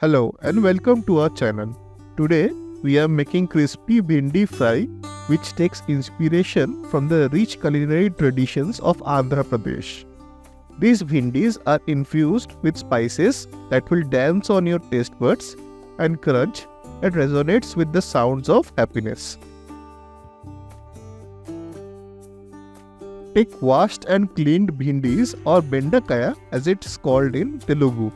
Hello and welcome to our channel. Today we are making crispy bhindi fry which takes inspiration from the rich culinary traditions of Andhra Pradesh. These bhindis are infused with spices that will dance on your taste buds and crunch that resonates with the sounds of happiness. Take washed and cleaned bhindis or bendakaya as it's called in Telugu.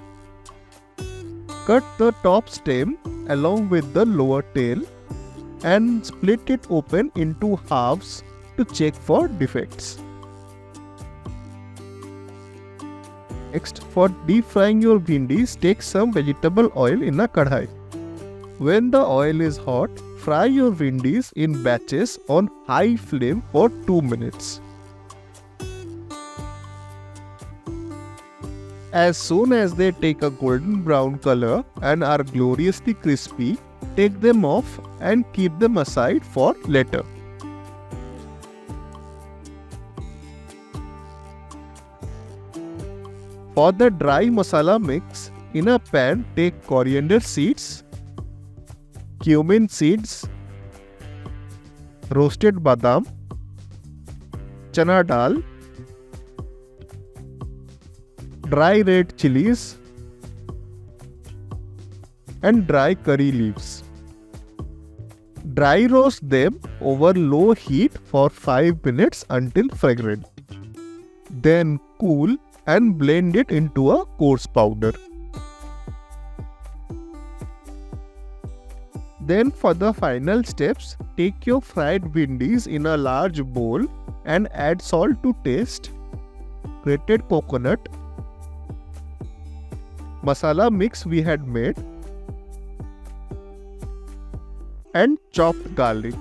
Cut the top stem along with the lower tail and split it open into halves to check for defects. Next, for deep frying your bhindis, take some vegetable oil in a kadhai. When the oil is hot, fry your bhindis in batches on high flame for 2 minutes. As soon as they take a golden brown color and are gloriously crispy, take them off and keep them aside for later. For the dry masala mix, in a pan take coriander seeds, cumin seeds, roasted badam, chana dal, dry red chilies and dry curry leaves. Dry roast them over low heat for 5 minutes until fragrant. Then cool and blend it into a coarse powder. Then for the final steps, take your fried bhindis in a large bowl and add salt to taste, grated coconut, masala mix we had made and chopped garlic.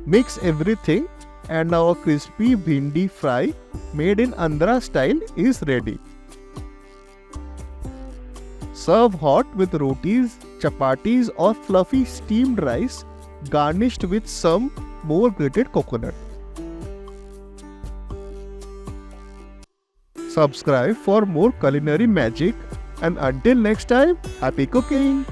Mix everything and our crispy bhindi fry made in Andhra style is ready. Serve hot with rotis, chapatis or fluffy steamed rice garnished with some more grated coconut. Subscribe for more culinary magic, and until next time, happy cooking!